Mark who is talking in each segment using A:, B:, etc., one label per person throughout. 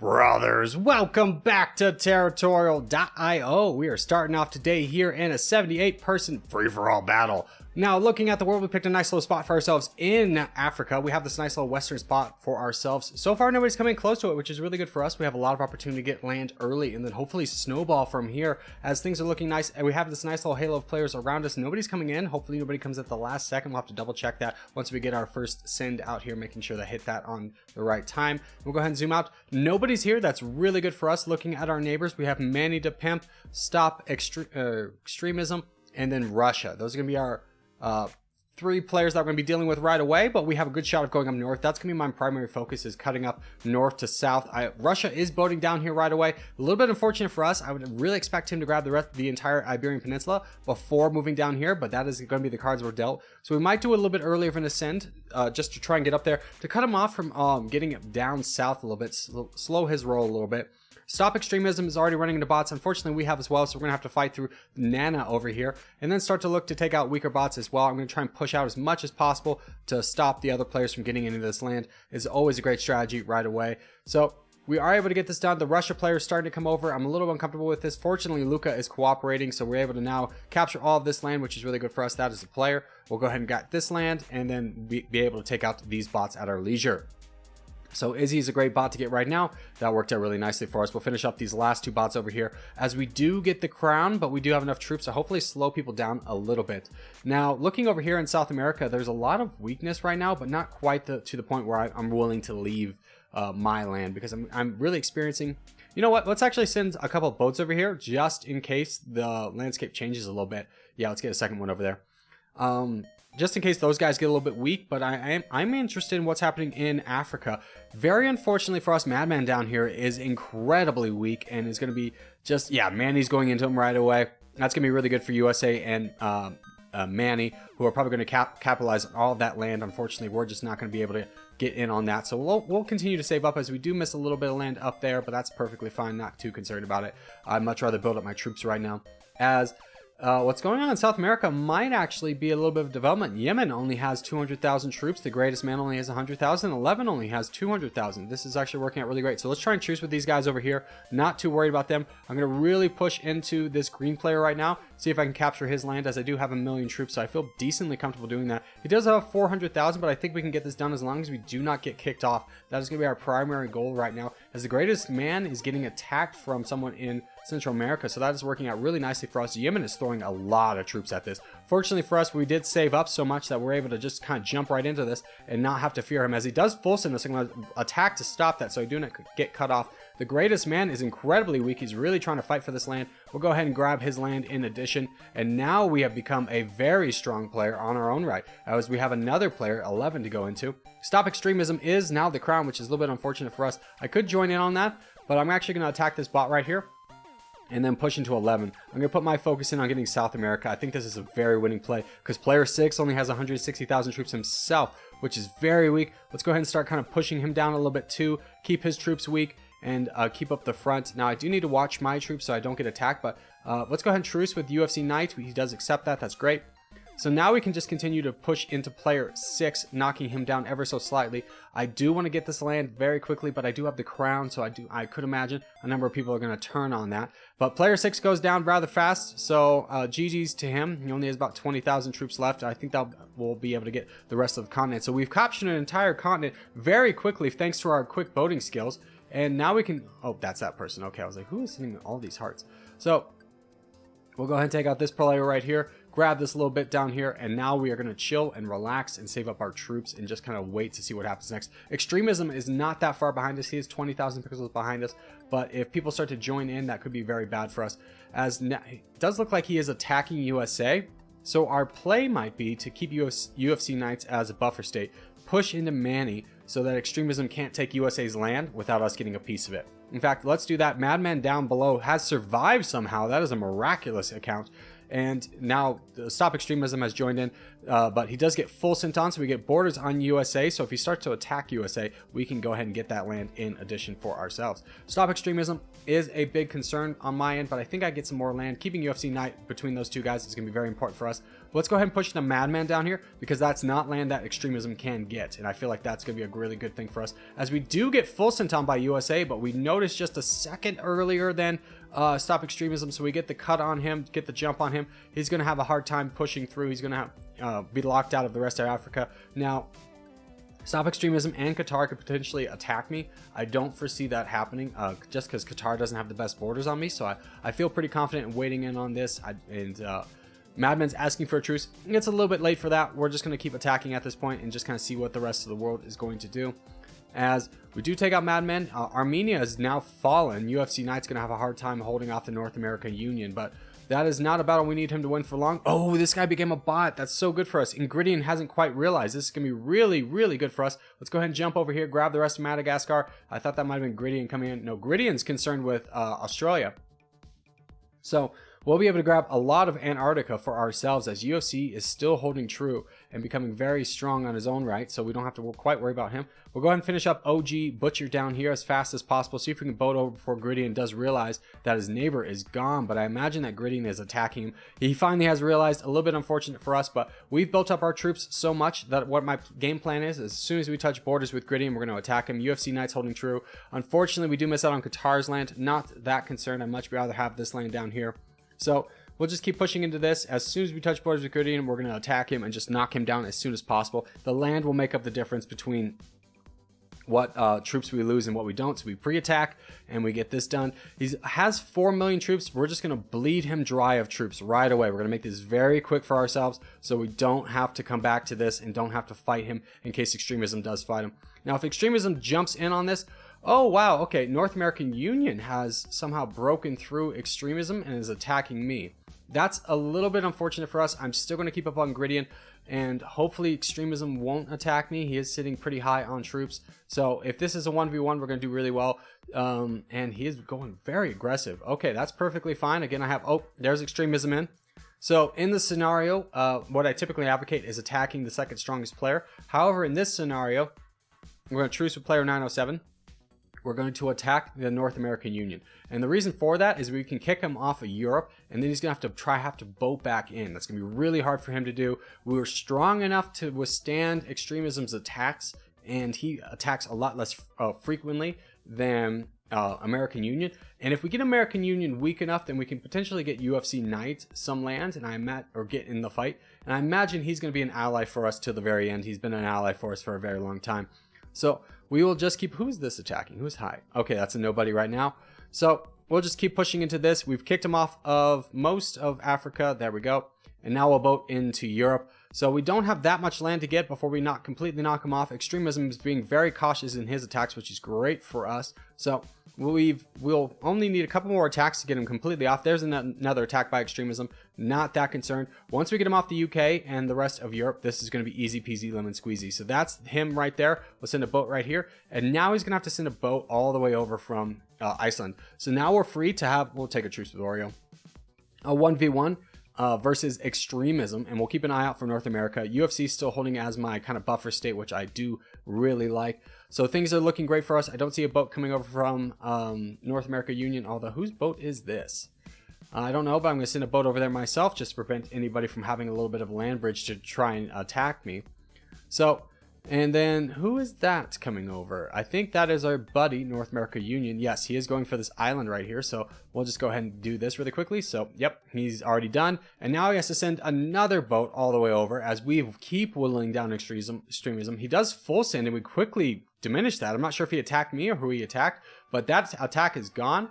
A: Brothers, welcome back to Territorial IO. We are starting off today here in a 78-person free-for-all battle. Now, looking at the world, we picked a nice little spot for ourselves in Africa. We have this nice little western spot for ourselves. So far, nobody's coming close to it, which is really good for us. We have a lot of opportunity to get land early and then hopefully snowball from here as things are looking nice. And we have this nice little halo of players around us. Nobody's coming in. Hopefully, nobody comes at the last second. We'll have to double check that once we get our first send out here, making sure that hit that on the right time. We'll go ahead and zoom out. Nobody's here. That's really good for us. Looking at our neighbors, we have Manny to Pimp, Stop Extremism, and then Russia. Those are going to be our three players that we're going to be dealing with right away, but we have a good shot of going up north. That's going to be my primary focus, is cutting up north to south. Russia is boating down here right away. A little bit unfortunate for us. I would really expect him to grab the entire Iberian Peninsula before moving down here, but that is going to be the cards we're dealt. So we might do it a little bit earlier of an ascend, just to try and get up there, to cut him off from getting down south a little bit, slow his roll a little bit. Stop Extremism is already running into bots. Unfortunately, we have as well, so we're going to have to fight through Nana over here and then start to look to take out weaker bots as well. I'm going to try and push out as much as possible to stop the other players from getting into this land. It's always a great strategy right away. So we are able to get this done. The Russia player is starting to come over. I'm a little uncomfortable with this. Fortunately, Luca is cooperating, so we're able to now capture all of this land, which is really good for us. That is the player. We'll go ahead and get this land and then be able to take out these bots at our leisure. So Izzy is a great bot to get right now. That worked out really nicely for us. We'll finish up these last two bots over here as we do get the crown, but we do have enough troops to hopefully slow people down a little bit. Now, looking over here in South America, there's a lot of weakness right now, but not quite to the point where I'm willing to leave my land, because I'm really experiencing... You know what? Let's actually send a couple of boats over here just in case the landscape changes a little bit. Yeah, let's get a second one over there. Just in case those guys get a little bit weak, but I'm interested in what's happening in Africa. Very unfortunately for us, Madman down here is incredibly weak and is going to be just, yeah, Manny's going into him right away. That's going to be really good for USA and Manny, who are probably going to capitalize on all of that land. Unfortunately, we're just not going to be able to get in on that. So we'll continue to save up as we do miss a little bit of land up there, but that's perfectly fine. Not too concerned about it. I'd much rather build up my troops right now, as... what's going on in South America might actually be a little bit of development. Yemen only has 200,000 troops. The greatest man only has 100,000. 11 only has 200,000. This is actually working out really great. So let's try and truce with these guys over here. Not too worried about them. I'm going to really push into this green player right now. See if I can capture his land, as I do have 1 million troops. So I feel decently comfortable doing that. He does have 400,000, but I think we can get this done as long as we do not get kicked off. That is going to be our primary goal right now, as the greatest man is getting attacked from someone in Central America. So that is working out really nicely for us. Yemen is throwing a lot of troops at this. Fortunately for us, we did save up so much that we're able to just kind of jump right into this and not have to fear him, as he does full send us. I'm going to attack to stop that so I do not get cut off. The greatest man is incredibly weak. He's really trying to fight for this land. We'll go ahead and grab his land in addition, and now we have become a very strong player on our own right, as we have another player, 11, to go into. Stop Extremism is now the crown, which is a little bit unfortunate for us. I could join in on that, but I'm actually going to attack this bot right here and then push into 11. I'm going to put my focus in on getting South America. I think this is a very winning play, because player 6 only has 160,000 troops himself, which is very weak. Let's go ahead and start kind of pushing him down a little bit too, keep his troops weak, and keep up the front. Now, I do need to watch my troops so I don't get attacked, but let's go ahead and truce with UFC Knight. He does accept that. That's great. So now we can just continue to push into player 6, knocking him down ever so slightly. I do want to get this land very quickly, but I do have the crown, so I could imagine a number of people are going to turn on that. But player 6 goes down rather fast, so GG's to him. He only has about 20,000 troops left. I think that we'll be able to get the rest of the continent. So we've captured an entire continent very quickly thanks to our quick boating skills. And now we can... Oh, that's that person. Okay, I was like, who is sending all these hearts? So we'll go ahead and take out this player right here, grab this little bit down here, and now we are going to chill and relax and save up our troops and just kind of wait to see what happens next. Extremism is not that far behind us. He is 20,000 pixels behind us, but if people start to join in, that could be very bad for us, as it does look like he is attacking USA. So our play might be to keep UFC Knights as a buffer state, push into Manny so that Extremism can't take USA's land without us getting a piece of it. In fact, let's do that. Madman down below has survived somehow. That is a miraculous account. And now the Stop Extremism has joined in, but he does get full sent on, so we get borders on USA. So if he starts to attack USA, we can go ahead and get that land in addition for ourselves. Stop Extremism is a big concern on my end, but I think I get some more land. Keeping UFC Knight between those two guys is going to be very important for us. let's go ahead and push the Madman down here, because that's not land that extremism can get. And I feel like that's going to be a really good thing for us, as we do get full senton by USA, but we noticed just a second earlier than stop extremism. So we get the cut on him, get the jump on him. He's going to have a hard time pushing through. He's going to be locked out of the rest of Africa. Now, Stop Extremism and Qatar could potentially attack me. I don't foresee that happening, just because Qatar doesn't have the best borders on me. So I feel pretty confident in waiting in on this. Madman's asking for a truce. It's a little bit late for that. We're just going to keep attacking at this point and just kind of see what the rest of the world is going to do. As we do take out Madman, Armenia is now fallen. UFC Knight's going to have a hard time holding off the North American Union, but that is not a battle we need him to win for long. Oh, this guy became a bot. That's so good for us. Ingridian hasn't quite realized. This is going to be really, really good for us. Let's go ahead and jump over here, grab the rest of Madagascar. I thought that might have been Gridian coming in. No, Gridian's concerned with Australia. So we'll be able to grab a lot of Antarctica for ourselves, as UFC is still holding true and becoming very strong on his own right, so we don't have to quite worry about him. We'll go ahead and finish up OG Butcher down here as fast as possible, see if we can boat over before Gridian does realize that his neighbor is gone, but I imagine that Gridian is attacking him. He finally has realized. A little bit unfortunate for us, but we've built up our troops so much that what my game plan is, as soon as we touch borders with Gridian, we're going to attack him. UFC Knight's holding true. Unfortunately, we do miss out on Qatar's land. Not that concerned. I'd much rather have this land down here. So we'll just keep pushing into this. As soon as we touch borders with Gridian, we're going to attack him and just knock him down as soon as possible. The land will make up the difference between what troops we lose and what we don't. So we pre-attack and we get this done. He has 4 million troops. We're just going to bleed him dry of troops right away. We're going to make this very quick for ourselves, so we don't have to come back to this and don't have to fight him in case extremism does fight him. Now, if extremism jumps in on this, oh wow, okay, North American Union has somehow broken through extremism and is attacking me. That's a little bit unfortunate for us. I'm still going to keep up on Gridian, and hopefully extremism won't attack me. He is sitting pretty high on troops. So if this is a 1v1, we're going to do really well. And he is going very aggressive. Okay, that's perfectly fine. Again, I have, oh, there's extremism in. So in this scenario, what I typically advocate is attacking the second strongest player. However, in this scenario, we're going to truce with player 907. We're going to attack the North American Union. And the reason for that is we can kick him off of Europe, and then he's going to have to boat back in. That's going to be really hard for him to do. We were strong enough to withstand extremism's attacks, and he attacks a lot less frequently than American Union. And if we get American Union weak enough, then we can potentially get UFC Knight some land, and or get in the fight. And I imagine he's going to be an ally for us till the very end. He's been an ally for us for a very long time. So we will just keep, who's this attacking? Who's high? Okay, that's a nobody right now. So we'll just keep pushing into this. We've kicked him off of most of Africa. There we go. And now we'll boat into Europe. So we don't have that much land to get before we completely knock him off. Extremism is being very cautious in his attacks, which is great for us. So we'll only need a couple more attacks to get him completely off. There's another attack by extremism. Not that concerned. Once we get him off the UK and the rest of Europe, this is going to be easy peasy lemon squeezy. So that's him right there. We'll send a boat right here. And now he's going to have to send a boat all the way over from Iceland. So now we're free to have, we'll take a truce with Oreo. A 1v1. Versus extremism, and we'll keep an eye out for North America. UFC is still holding as my kind of buffer state, which I do really like. So things are looking great for us. I don't see a boat coming over from North America Union, although whose boat is this? I don't know, but I'm going to send a boat over there myself just to prevent anybody from having a little bit of land bridge to try and attack me. So, and then who is that coming over? I think that is our buddy, North America Union. Yes, he is going for this island right here. So we'll just go ahead and do this really quickly. So, yep, he's already done. And now he has to send another boat all the way over as we keep whittling down extremism. He does full send, and we quickly diminish that. I'm not sure if he attacked me or who he attacked, but that attack is gone.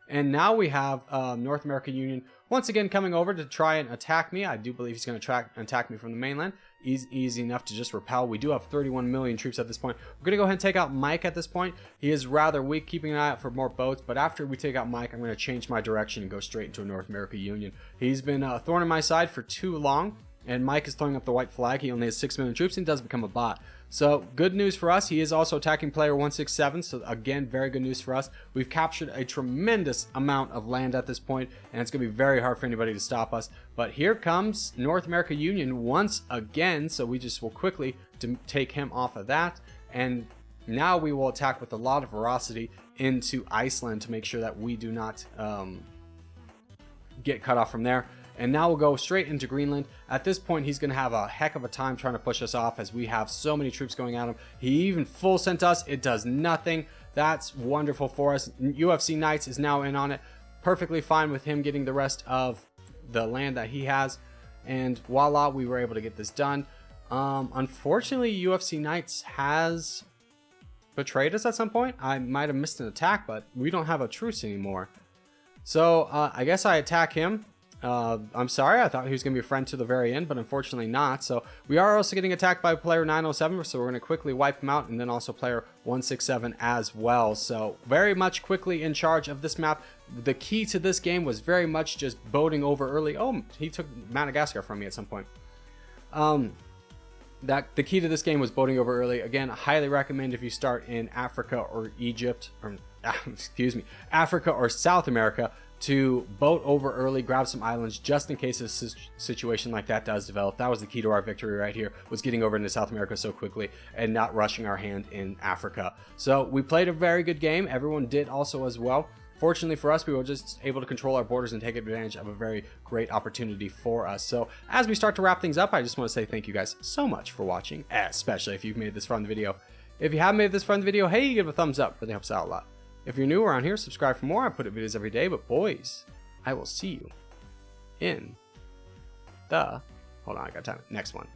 A: And now we have North American Union once again coming over to try and attack me. I do believe he's going to attack me from the mainland. Easy enough to just repel. We do have 31 million troops at this point. We're going to go ahead and take out Mike at this point. He is rather weak, keeping an eye out for more boats. But after we take out Mike, I'm going to change my direction and go straight into a North America Union. He's been a thorn in my side for too long. And Mike is throwing up the white flag. He only has 6 million troops and does become a bot. So good news for us. He is also attacking player 167. So again, very good news for us. We've captured a tremendous amount of land at this point, and it's going to be very hard for anybody to stop us. But here comes North America Union once again. So we just will quickly take him off of that. And now we will attack with a lot of ferocity into Iceland to make sure that we do not get cut off from there. and now we'll go straight into Greenland. At this point, he's going to have a heck of a time trying to push us off as we have so many troops going at him. He even full sent us. It does nothing. That's wonderful for us. UFC Knights is now in on it. Perfectly fine with him getting the rest of the land that he has, and voila, we were able to get this done. Unfortunately, UFC Knights has betrayed us at some point. I might have missed an attack, but we don't have a truce anymore. So I guess I attack him. I'm sorry, I thought he was going to be a friend to the very end, but unfortunately not. So we are also getting attacked by player 907, so we're going to quickly wipe him out, and then also player 167 as well. So very much quickly in charge of this map. The key to this game was very much just boating over early. Oh, he took Madagascar from me at some point. The key to this game was boating over early. Again, I highly recommend if you start in Africa or Egypt, or excuse me, Africa or South America, to boat over early, grab some islands just in case a situation like that does develop. That was the key to our victory right here, was getting over into South America so quickly and not rushing our hand in Africa. So we played a very good game. Everyone did also as well. Fortunately for us, we were just able to control our borders and take advantage of a very great opportunity for us. So as we start to wrap things up, I just want to say thank you guys so much for watching, especially if you've made this far in the video. If you haven't made this far in the video, hey, give it a thumbs up. Really helps out a lot. If you're new around here, subscribe for more. I put up videos every day, but boys, I will see you in the, hold on, I got time, next one.